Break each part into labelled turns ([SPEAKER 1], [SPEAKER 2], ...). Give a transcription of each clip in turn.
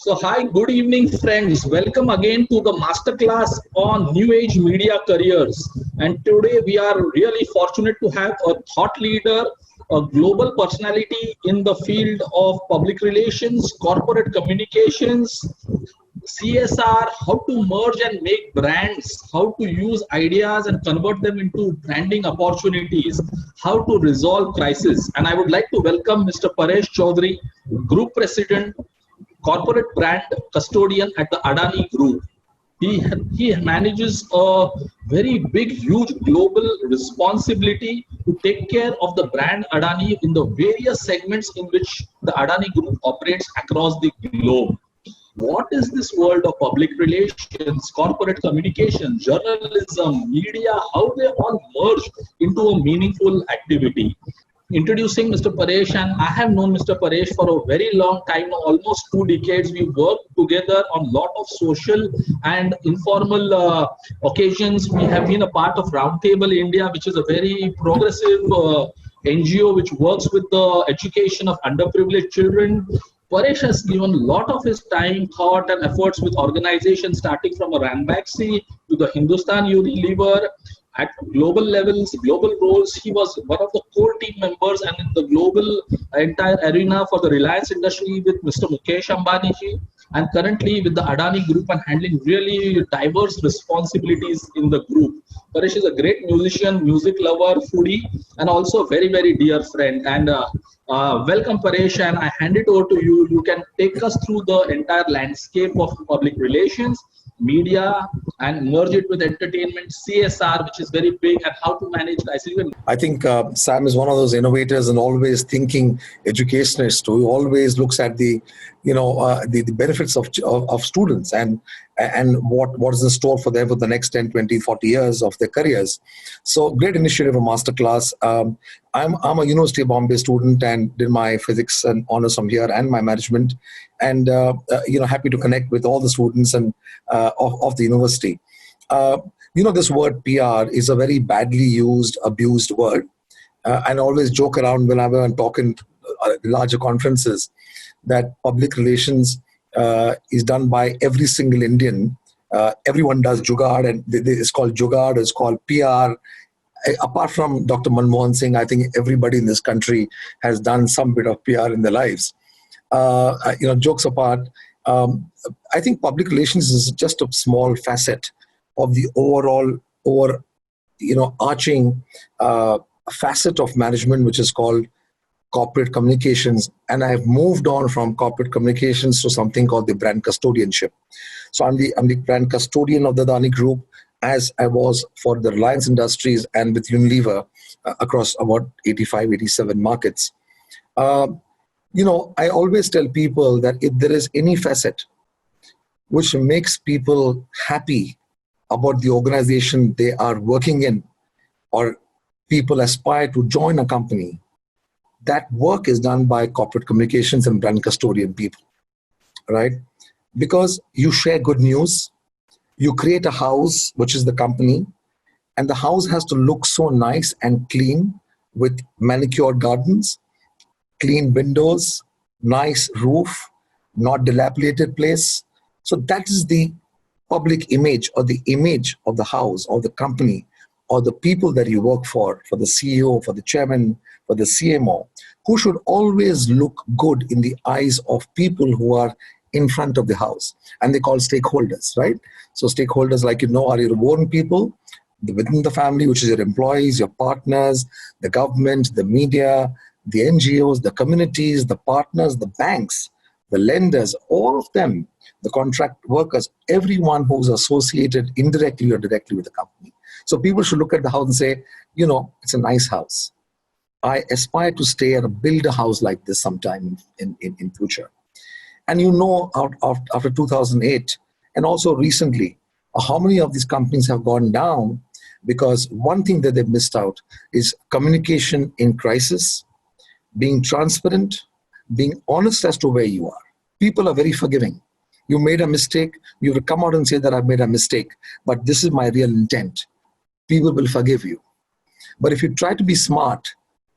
[SPEAKER 1] So, hi, good evening, friends. Welcome again to the masterclass on New Age Media Careers. And today we are really fortunate to have a thought leader, a global personality in the field of public relations, corporate communications, CSR, how to merge and make brands, how to use ideas and convert them into branding opportunities, how to resolve crisis. And I would like to welcome Mr. Paresh Chaudhary, Group President, Corporate Brand Custodian at the Adani Group. He manages a very big, huge global responsibility to take care of the brand Adani in the various segments in which the Adani Group operates across the globe. What is this world of public relations, corporate communication, journalism, media, how they all merge into a meaningful activity? Introducing Mr. Paresh, and I have known Mr. Paresh for a very long time, almost 2 decades. We worked together on a lot of social and informal occasions. We have been a part of Roundtable India, which is a very progressive NGO which works with the education of underprivileged children. Paresh has given a lot of his time, thought, and efforts with organizations starting from a Ranbaxy to the Hindustan Unilever. At global levels, global roles, he was one of the core team members and in the global entire arena for the Reliance industry with Mr. Mukesh Ambani ji, and currently with the Adani Group and handling really diverse responsibilities in the group. Paresh is a great musician, music lover, foodie, and also a very, very dear friend. And welcome, Paresh, and I hand it over to you. You can take us through the entire landscape of public relations, media, and merge it with entertainment, CSR, which is very big, and how to manage crisis.
[SPEAKER 2] I think Sam is one of those innovators and always thinking educationist who always looks at the benefits of students and what is in store for them for the next 10, 20, 40 years of their careers. So great initiative, a masterclass. I'm a University of Bombay student and did my physics and honors from here and my management, and happy to connect with all the students and of the university. This word PR is a very badly used, abused word. And I always joke around whenever I'm talking larger conferences that public relations is done by every single Indian. Everyone does jugaad, and it's called jugaad, it's called PR. Apart from Dr. Manmohan Singh, I think everybody in this country has done some bit of PR in their lives. Jokes apart, I think public relations is just a small facet of the overall arching facet of management, which is called corporate communications. And I've moved on from corporate communications to something called the brand custodianship. So I'm the brand custodian of the Adani Group, as I was for the Reliance Industries and with Unilever across about 85, 87 markets. I always tell people that if there is any facet which makes people happy about the organization they are working in, or people aspire to join a company, that work is done by corporate communications and brand custodian people, right? Because you share good news, you create a house, which is the company, and the house has to look so nice and clean with manicured gardens, clean windows, nice roof, not dilapidated place. So that is the public image or the image of the house or the company or the people that you work for the CEO, for the chairman, for the CMO, who should always look good in the eyes of people who are in front of the house. And they call stakeholders, right? So stakeholders, like are your own people within the family, which is your employees, your partners, the government, the media, the NGOs, the communities, the partners, the banks, the lenders, all of them, the contract workers, everyone who's associated indirectly or directly with the company. So people should look at the house and say, it's a nice house. I aspire to stay and build a house like this sometime in future. And after 2008, and also recently, how many of these companies have gone down because one thing that they've missed out is communication in crisis, being transparent, being honest as to where you are. People are very forgiving. You made a mistake, you will come out and say that I've made a mistake, but this is my real intent. People will forgive you. But if you try to be smart,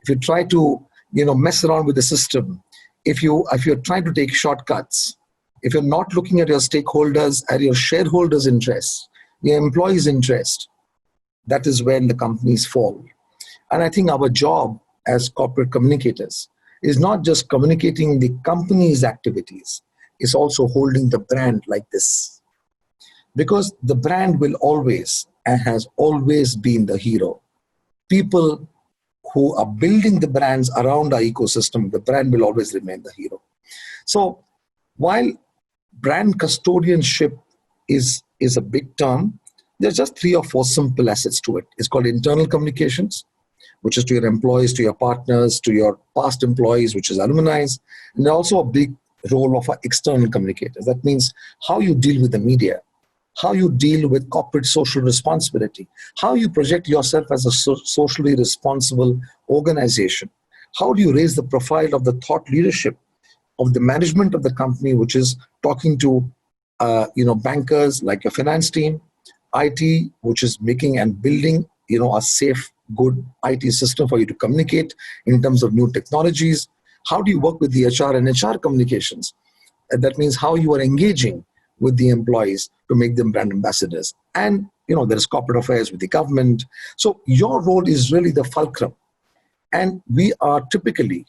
[SPEAKER 2] if you try to mess around with the system, if you're trying to take shortcuts, if you're not looking at your stakeholders, at your shareholders' interests, your employees' interest, that is when the companies fall. And I think our job as corporate communicators is not just communicating the company's activities, it's also holding the brand like this. Because the brand will always and has always been the hero. People who are building the brands around our ecosystem, the brand will always remain the hero. So while brand custodianship is a big term, there's just 3 or 4 simple assets to it. It's called internal communications, which is to your employees, to your partners, to your past employees, which is alumni. And also a big role of our external communicators. That means how you deal with the media, how you deal with corporate social responsibility, how you project yourself as a socially responsible organization. How do you raise the profile of the thought leadership of the management of the company, which is talking to bankers like your finance team, IT, which is making and building a safe, good IT system for you to communicate in terms of new technologies. How do you work with the HR and HR communications? And that means how you are engaging with the employees to make them brand ambassadors. And there is corporate affairs with the government. So your role is really the fulcrum. And we are typically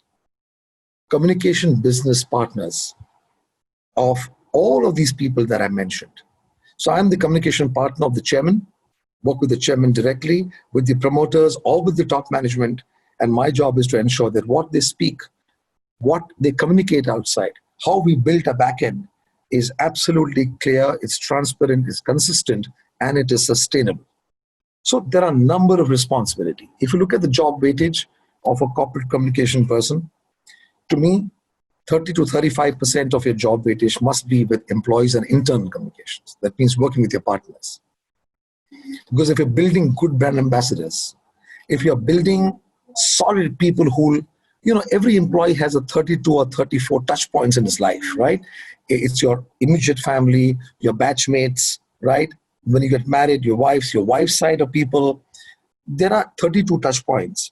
[SPEAKER 2] communication business partners of all of these people that I mentioned. So I'm the communication partner of the chairman, work with the chairman directly, with the promoters, or with the top management. And my job is to ensure that what they speak, what they communicate outside, how we build a back end is absolutely clear, it's transparent, it's consistent, and it is sustainable. So there are a number of responsibilities. If you look at the job weightage of a corporate communication person, to me, 30 to 35% of your job weightage must be with employees and internal communications. That means working with your partners. Because if you're building good brand ambassadors, if you're building solid people who, every employee has a 32 or 34 touch points in his life, right? It's your immediate family, your batchmates, right? When you get married, your wife's side of people. There are 32 touch points.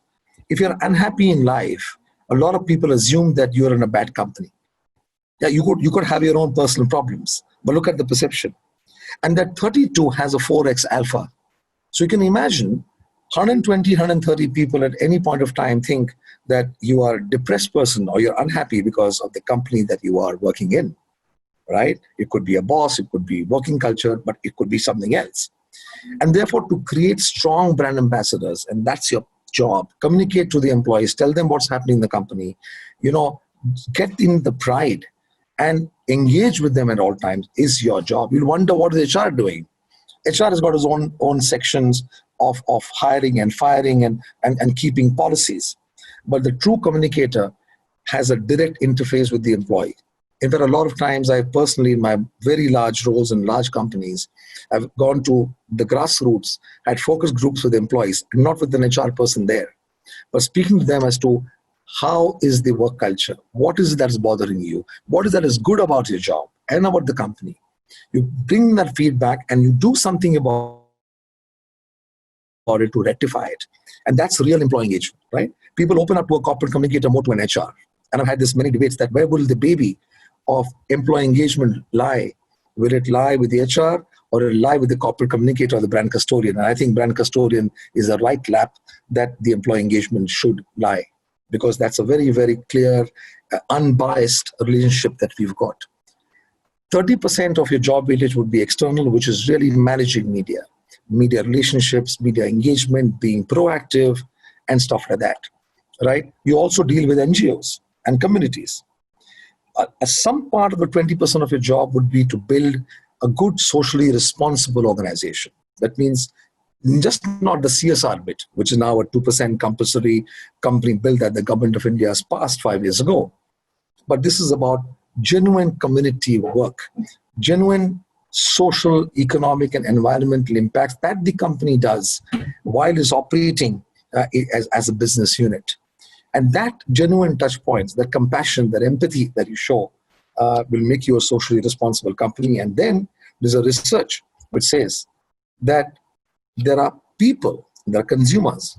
[SPEAKER 2] If you're unhappy in life, a lot of people assume that you're in a bad company. Yeah, you could have your own personal problems, but look at the perception. And that 32 has a 4x alpha. So you can imagine 120, 130 people at any point of time think that you are a depressed person or you're unhappy because of the company that you are working in, right? It could be a boss, it could be working culture, but it could be something else. And therefore, to create strong brand ambassadors, and that's your job, communicate to the employees, tell them what's happening in the company, get in the pride and engage with them at all times is your job. You'll wonder what is HR doing. HR has got its own sections of hiring and firing and keeping policies. But the true communicator has a direct interface with the employee. In fact, a lot of times I personally, in my very large roles in large companies, I've gone to the grassroots, had focus groups with employees, not with an HR person there, but speaking to them as to how is the work culture? What is it that's bothering you? What is that is good about your job and about the company? You bring that feedback and you do something about it to rectify it. And that's real employee engagement, right? People open up to a corporate communicator more to an HR. And I've had this many debates that where will the baby of employee engagement lie? Will it lie with the HR or will it lie with the corporate communicator or the brand custodian? And I think brand custodian is the right lap that the employee engagement should lie, because that's a very, very clear, unbiased relationship that we've got. 30% of your job weightage would be external, which is really managing media relationships, media engagement, being proactive, and stuff like that, right? You also deal with NGOs and communities. Some part of the 20% of your job would be to build a good socially responsible organization. That means just not the CSR bit, which is now a 2% compulsory company bill that the government of India has passed 5 years ago. But this is about genuine community work, genuine social, economic, and environmental impacts that the company does while it's operating as a business unit. And that genuine touch points, that compassion, that empathy that you show will make you a socially responsible company. And then there's a research which says that there are people, there are consumers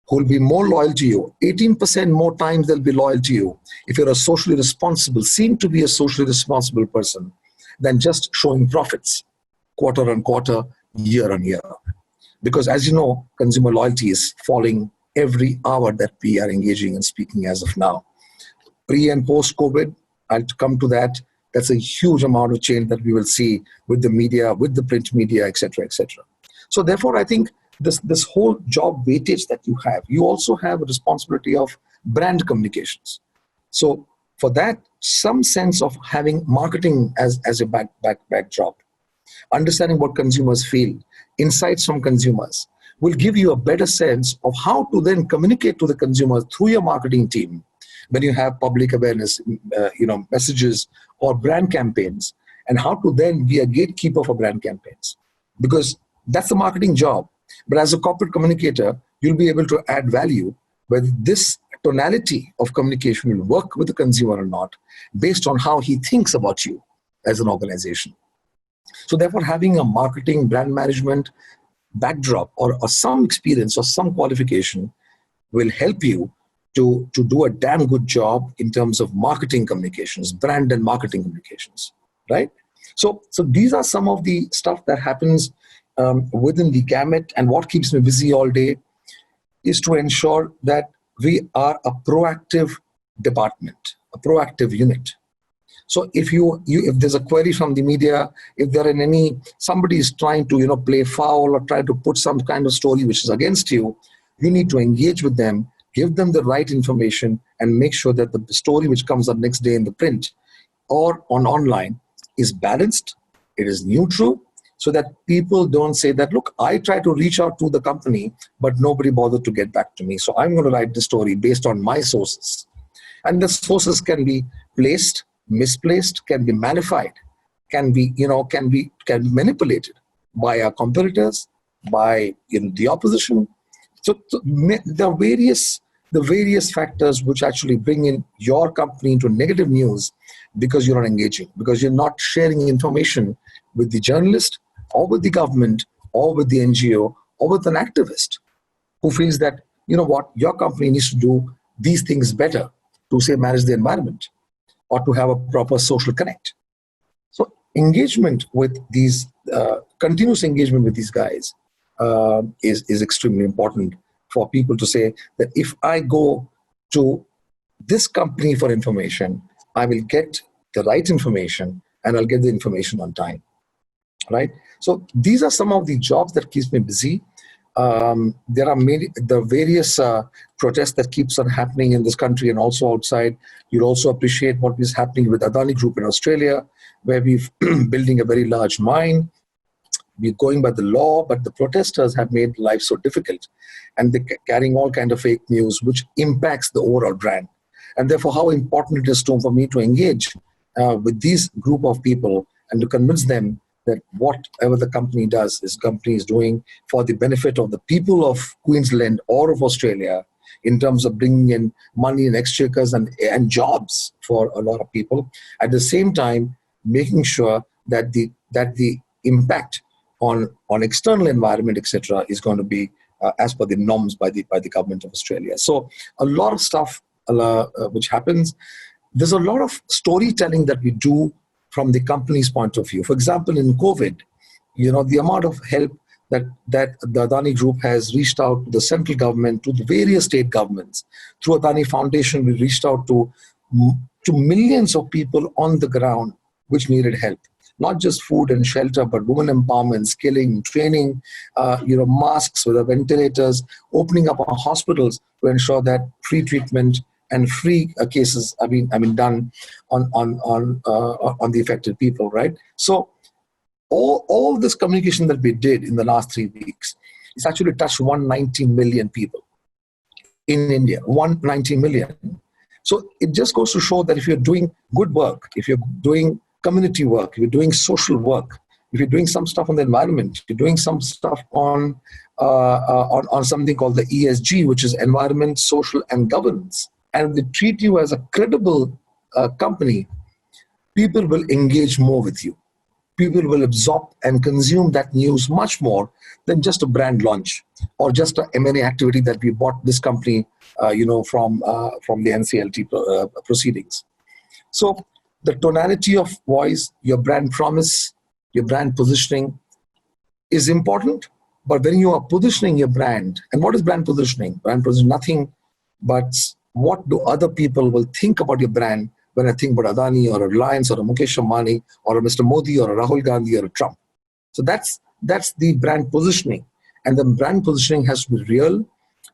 [SPEAKER 2] who will be more loyal to you. 18% more times they'll be loyal to you if you're a socially responsible, seem to be a socially responsible person, than just showing profits quarter on quarter, year on year. Because as you know, consumer loyalty is falling every hour that we are engaging and speaking as of now. Pre and post COVID, I'll come to that. That's a huge amount of change that we will see with the media, with the print media, etc., etc. So therefore, I think this whole job weightage that you have, you also have a responsibility of brand communications. So for that, some sense of having marketing as a backdrop, understanding what consumers feel, insights from consumers, will give you a better sense of how to then communicate to the consumers through your marketing team when you have public awareness, messages or brand campaigns, and how to then be a gatekeeper for brand campaigns. Because that's the marketing job. But as a corporate communicator, you'll be able to add value whether this tonality of communication will work with the consumer or not based on how he thinks about you as an organization. So therefore, having a marketing brand management backdrop or some experience or some qualification will help you to do a damn good job in terms of marketing communications, brand and marketing communications, right? So these are some of the stuff that happens within the gamut. And what keeps me busy all day is to ensure that we are a proactive department, a proactive unit. So if if there's a query from the media, if there are somebody is trying to play foul or try to put some kind of story which is against you, you need to engage with them, give them the right information, and make sure that the story which comes up next day in the print or online is balanced, it is neutral, so that people don't say that, look, I try to reach out to the company, but nobody bothered to get back to me. So I'm going to write the story based on my sources. And the sources can be placed, misplaced, can be magnified, can be manipulated by our competitors, by the opposition. So the various factors which actually bring in your company into negative news because you're not engaging, because you're not sharing information with the journalist or with the government or with the NGO or with an activist who feels that, your company needs to do these things better to, say, manage the environment or to have a proper social connect. So engagement with these, continuous engagement with these guys is extremely important for people to say that if I go to this company for information, I will get the right information and I'll get the information on time, right? So these are some of the jobs that keeps me busy. There are the various protests that keeps on happening in this country and also outside. You'll also appreciate what is happening with Adani Group in Australia, where we've building a very large mine. We're going by the law, but the protesters have made life so difficult, and they're carrying all kind of fake news, which impacts the overall brand. And therefore, how important it is for me to engage with these group of people and to convince them that whatever the company does, this company is doing for the benefit of the people of Queensland or of Australia, in terms of bringing in money and exchequers and jobs for a lot of people. At the same time, making sure that the impact on external environment, etc., is going to be as per the norms by the government of Australia. So a lot of stuff which happens. There's a lot of storytelling that we do from the company's point of view. For example, in COVID, the amount of help that the Adani Group has reached out to the central government, to the various state governments. Through Adani Foundation, we reached out to millions of people on the ground which needed help. Not just food and shelter, but women empowerment, skilling, training, masks with the ventilators, opening up our hospitals to ensure that free treatment and free cases are being done on the affected people, right? So all this communication that we did in the last 3 weeks, it's actually touched 190 million people in India, 190 million. So it just goes to show that if you're doing good work, if you're doing community work, if you're doing social work, if you're doing some stuff on the environment, if you're doing some stuff on something called the ESG, which is environment, social, and governance, and they treat you as a credible company, people will engage more with you. People will absorb and consume that news much more than just a brand launch or just a M&A activity that we bought this company, from the NCLT proceedings. So the tonality of voice, your brand promise, your brand positioning is important. But when you are positioning your brand, and what is brand positioning? Brand positioning, nothing but what do other people will think about your brand when I think about Adani or a Reliance or a Mukesh Ambani or a Mr. Modi or a Rahul Gandhi or a Trump. So that's the brand positioning. And the brand positioning has to be real.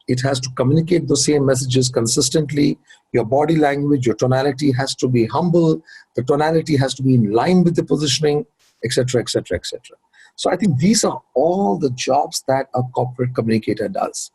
[SPEAKER 2] It has to communicate the same messages consistently. Your body language, your tonality has to be humble. The tonality has to be in line with the positioning, etc., etc., etc. So I think these are all the jobs that a corporate communicator does.